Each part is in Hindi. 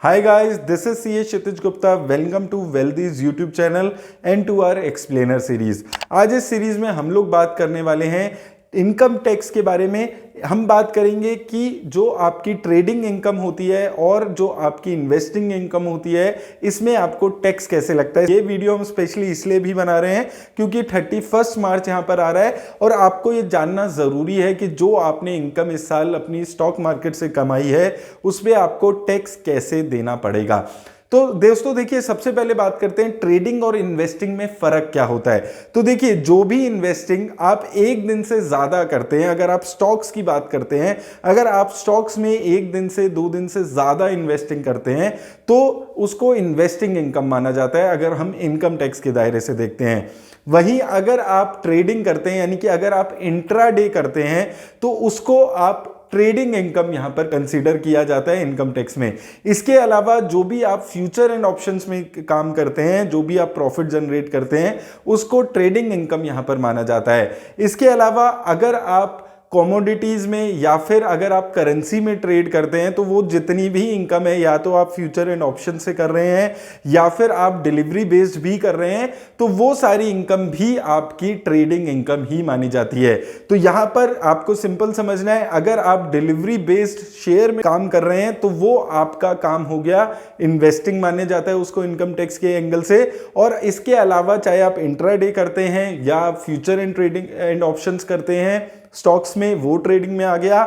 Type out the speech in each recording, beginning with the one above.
Hi guys, this is CA Kshitij Gupta. Welcome to Wealthy's YouTube channel and to our explainer series. आज इस सीरीज में हम लोग बात करने वाले हैं इनकम टैक्स के बारे में। हम बात करेंगे कि जो आपकी ट्रेडिंग इनकम होती है और जो आपकी इन्वेस्टिंग इनकम होती है इसमें आपको टैक्स कैसे लगता है। ये वीडियो हम स्पेशली इसलिए भी बना रहे हैं क्योंकि 31 मार्च यहाँ पर आ रहा है और आपको ये जानना ज़रूरी है कि जो आपने इनकम इस साल अपनी स्टॉक मार्केट से कमाई है उस पर आपको टैक्स कैसे देना पड़ेगा। तो दोस्तों देखिए, सबसे पहले बात करते हैं ट्रेडिंग और इन्वेस्टिंग में फर्क क्या होता है। तो देखिए, जो भी इन्वेस्टिंग आप एक दिन से ज्यादा करते हैं, अगर आप स्टॉक्स की बात करते हैं, अगर आप स्टॉक्स में एक दिन से 2 दिन से ज्यादा इन्वेस्टिंग करते हैं तो उसको इन्वेस्टिंग इनकम माना जाता है अगर हम इनकम टैक्स के दायरे से देखते हैं। वहीं अगर आप ट्रेडिंग करते हैं यानी कि अगर आप इंट्राडे करते हैं तो उसको आप ट्रेडिंग इनकम यहां पर कंसीडर किया जाता है इनकम टैक्स में। इसके अलावा जो भी आप फ्यूचर एंड ऑप्शंस में काम करते हैं, जो भी आप प्रॉफिट जनरेट करते हैं, उसको ट्रेडिंग इनकम यहां पर माना जाता है। इसके अलावा अगर आप कमोडिटीज में या फिर अगर आप करेंसी में ट्रेड करते हैं तो वो जितनी भी इनकम है, या तो आप फ्यूचर एंड ऑप्शन से कर रहे हैं या फिर आप डिलीवरी बेस्ड भी कर रहे हैं, तो वो सारी इनकम भी आपकी ट्रेडिंग इनकम ही मानी जाती है। तो यहां पर आपको सिंपल समझना है, अगर आप डिलीवरी बेस्ड शेयर में काम कर रहे हैं तो वो आपका काम हो गया इन्वेस्टिंग माने जाता है उसको इनकम टैक्स के एंगल से। और इसके अलावा चाहे आप इंट्राडे करते हैं या future and trading and options करते हैं स्टॉक्स में, वो ट्रेडिंग में आ गया।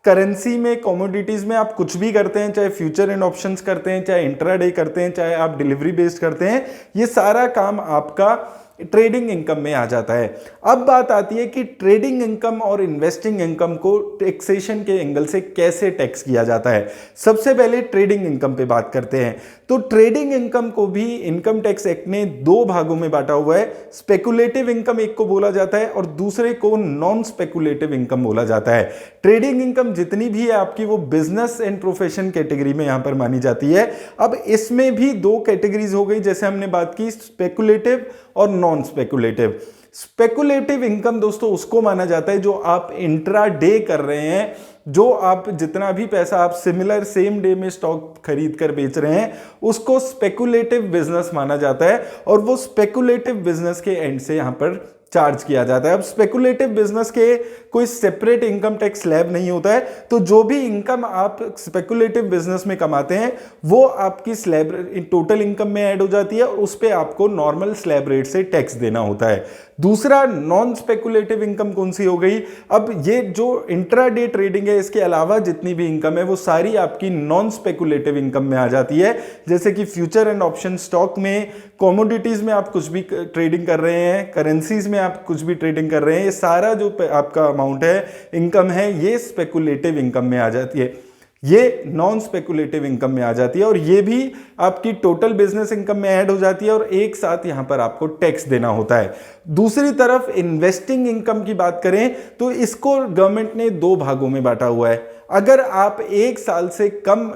करेंसी में, कमोडिटीज में आप कुछ भी करते हैं, चाहे फ्यूचर एंड ऑप्शंस करते हैं, चाहे इंट्राडे करते हैं, चाहे आप डिलीवरी बेस्ड करते हैं, ये सारा काम आपका ट्रेडिंग इनकम में आ जाता है। अब बात आती है कि ट्रेडिंग इनकम और इन्वेस्टिंग इनकम को टैक्सेशन के एंगल से कैसे टैक्स किया जाता है। सबसे पहले ट्रेडिंग इनकम पे बात करते हैं। तो ट्रेडिंग इनकम को भी इनकम टैक्स एक्ट ने 2 भागों में बांटा हुआ है। स्पेकुलेटिव इनकम एक को बोला जाता है और दूसरे को नॉन स्पेकुलेटिव इनकम बोला जाता है। ट्रेडिंग इनकम जितनी भी है आपकी वो बिजनेस एंड प्रोफेशन कैटेगरी में यहां पर मानी जाती है। अब इसमें भी 2 कैटेगरीज हो गई, जैसे हमने बात की स्पेकुलेटिव और नॉन स्पेकुलेटिव। स्पेकुलेटिव इनकम दोस्तों उसको माना जाता है जो आप इंट्राडे कर रहे हैं, जो आप जितना भी पैसा आप सिमिलर सेम डे में स्टॉक खरीद कर बेच रहे हैं उसको स्पेकुलेटिव बिजनेस माना जाता है और वो स्पेकुलेटिव बिजनेस के एंड से यहां पर चार्ज किया जाता है। अब स्पेकुलेटिव बिजनेस के कोई सेपरेट इनकम टैक्स स्लैब नहीं होता है, तो जो भी इनकम आप स्पेकुलेटिव बिजनेस में कमाते हैं वो आपकी स्लैब टोटल इनकम में ऐड हो जाती है और उस पर आपको नॉर्मल स्लैब रेट से टैक्स देना होता है। दूसरा नॉन स्पेकुलेटिव इनकम कौन सी हो गई। अब ये जो इंट्राडे ट्रेडिंग है इसके अलावा जितनी भी इनकम है वो सारी आपकी नॉन स्पेकुलेटिव इनकम में आ जाती है, जैसे कि फ्यूचर एंड ऑप्शन स्टॉक में, कमोडिटीज में आप कुछ भी ट्रेडिंग कर रहे हैं, करेंसीज में आप कुछ भी ट्रेडिंग कर रहे हैं, ये सारा जो आपका अमाउंट है, इनकम है, ये स्पेकुलेटिव इनकम में आ जाती है, ये नॉन स्पेकुलेटिव इनकम में आ जाती है और ये भी आपकी टोटल बिजनेस इनकम में ऐड हो जाती है और एक साथ यहां पर आपको टैक्स देना होता है। दूसरी तरफ इन्वेस्टिंग इनकम की बात करें तो इसको गवर्नमेंट ने 2 भागों में बांटा हुआ है। अगर आप 1 साल से कम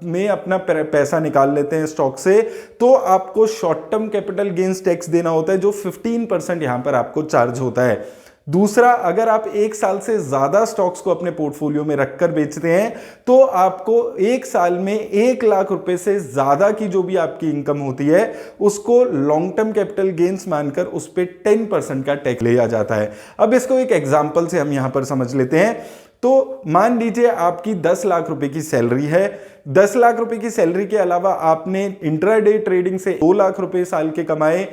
में अपना पैसा निकाल लेते हैं स्टॉक से तो आपको short term capital gains tax देना होता है, जो 15% यहां पर आपको चार्ज होता है। दूसरा, अगर आप 1 साल से ज्यादा स्टॉक्स को अपने पोर्टफोलियो में रखकर बेचते हैं तो आपको 1 साल में 1 लाख रुपए से ज्यादा की जो भी आपकी इनकम होती है उसको लॉन्ग टर्म कैपिटल गेन्स मानकर उस पर 10% का टैक्स लिया जाता है। अब इसको एक एग्जांपल से हम यहां पर समझ लेते हैं। तो मान लीजिए आपकी 10 लाख रुपए की सैलरी है। 10 लाख रुपए की सैलरी के अलावा आपने इंट्राडे ट्रेडिंग से 2 लाख रुपए साल के कमाए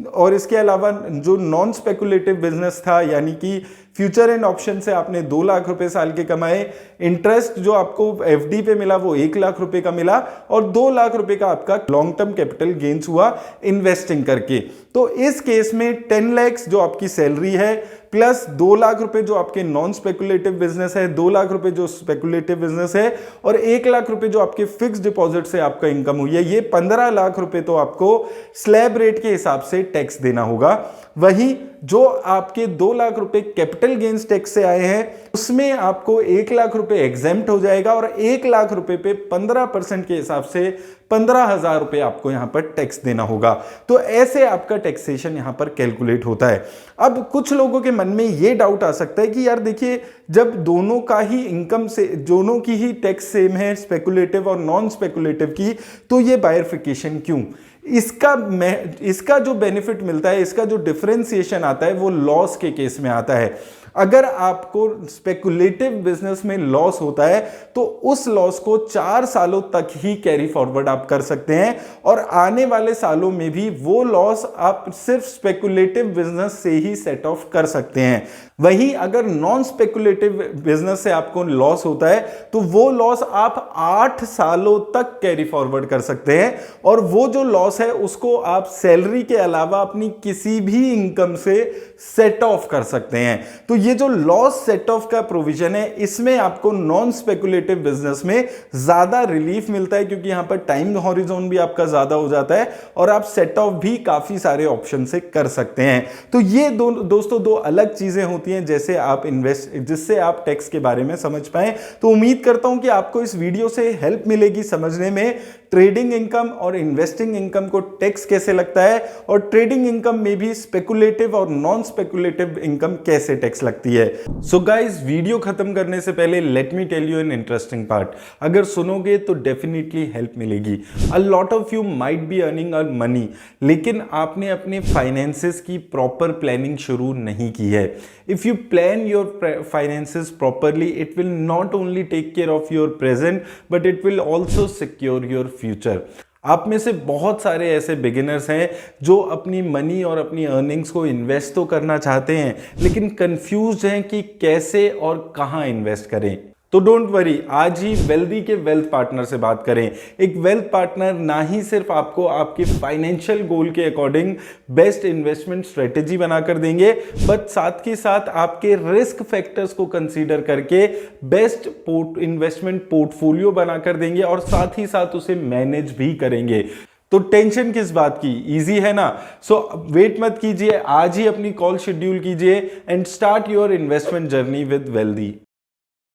और इसके अलावा जो नॉन स्पेकुलेटिव बिजनेस था यानी कि फ्यूचर एंड ऑप्शन से आपने 2 लाख रुपए साल के कमाए, इंटरेस्ट जो आपको एफडी पे मिला वो 1 लाख रुपए का मिला और 2 लाख रुपए का आपका लॉन्ग टर्म कैपिटल गेन्स हुआ इन्वेस्टिंग करके। तो इस केस में 10 लाख जो आपकी सैलरी है प्लस 2 लाख रुपए जो आपके नॉन स्पेकुलेटिव बिजनेस है, 2 लाख रुपए जो स्पेकुलेटिव बिजनेस है और 1 लाख रुपए जो आपके फिक्स डिपॉजिट से आपका इनकम हुई है, ये 15 लाख रुपए तो आपको स्लैब रेट के हिसाब से टैक्स देना होगा। वहीं जो आपके 2 लाख रुपए कैपिटल गेन्स टैक्स से आए हैं उसमें आपको 1 लाख रुपए एग्जेम्प्ट हो जाएगा और 1 लाख रुपए पे 15% के हिसाब से 15,000 रुपए आपको यहां पर टैक्स देना होगा। तो ऐसे आपका टैक्सेशन यहां पर कैलकुलेट होता है। अब कुछ लोगों के मन में यह डाउट आ सकता है कि यार देखिए, जब दोनों का ही इनकम से दोनों की ही टैक्स सेम है, स्पेकुलेटिव स्पेकुलेटिव और नॉन स्पेकुलेटिव की, तो ये बायरफिकेशन क्यों? इसका जो बेनिफिट मिलता है, इसका जो डिफरेंशिएशन आता है वो लॉस के केस में आता है। अगर आपको स्पेकुलेटिव बिजनेस में लॉस होता है तो उस लॉस को 4 सालों तक ही कैरी फॉरवर्ड आप कर सकते हैं और आने वाले सालों में भी वो लॉस आप सिर्फ स्पेकुलेटिव बिजनेस से ही सेट ऑफ कर सकते हैं। वहीं अगर नॉन स्पेकुलेटिव बिजनेस से आपको लॉस होता है तो वो लॉस आप 8 सालों तक कैरी फॉरवर्ड कर सकते हैं और वो जो लॉस है उसको आप सैलरी के अलावा अपनी किसी भी इनकम से सेट ऑफ कर सकते हैं। तो ये जो लॉस सेट ऑफ का प्रोविजन है, इसमें आपको नॉन स्पेकुलेटिव बिजनेस में ज्यादा रिलीफ मिलता है क्योंकि यहां पर टाइम हॉरिजॉन भी आपका ज्यादा हो जाता है और आप सेट ऑफ भी काफी सारे ऑप्शन से कर सकते हैं। तो ये दोस्तों दो अलग चीजें होती हैं जैसे आप जिससे आप टैक्स के बारे में समझ पाए। तो उम्मीद करता हूं कि आपको इस वीडियो से हेल्प मिलेगी समझने में ट्रेडिंग इनकम और इन्वेस्टिंग इनकम को टैक्स कैसे लगता है और ट्रेडिंग इनकम में भी स्पेकुलेटिव और नॉन स्पेकुलेटिव इनकम कैसे टैक्स लगती है। सो गाइस, वीडियो खत्म करने से पहले let me tell you an interesting part. अगर सुनोगे तो डेफिनेटली हेल्प मिलेगी। A lot of you might be earning a money, लेकिन आपने अपने फाइनेंसेस की प्रॉपर प्लानिंग शुरू नहीं की है। If you plan your finances properly, it will not only take care of your present but it will also secure your future. आप में से बहुत सारे ऐसे बिगिनर्स हैं जो अपनी मनी और अपनी अर्निंग्स को इन्वेस्ट तो करना चाहते हैं लेकिन कंफ्यूज हैं कि कैसे और कहां इन्वेस्ट करें। तो डोंट वरी, आज ही वेल्दी के वेल्थ पार्टनर से बात करें। एक वेल्थ पार्टनर ना ही सिर्फ आपको आपके फाइनेंशियल गोल के अकॉर्डिंग बेस्ट इन्वेस्टमेंट स्ट्रेटेजी बनाकर देंगे बट साथ ही साथ आपके रिस्क फैक्टर्स को कंसीडर करके बेस्ट इन्वेस्टमेंट पोर्टफोलियो बनाकर देंगे और साथ ही साथ उसे मैनेज भी करेंगे। तो टेंशन किस बात की, इजी है ना। सो वेट मत कीजिए, आज ही अपनी कॉल शेड्यूल कीजिए and start your investment journey with wealthy.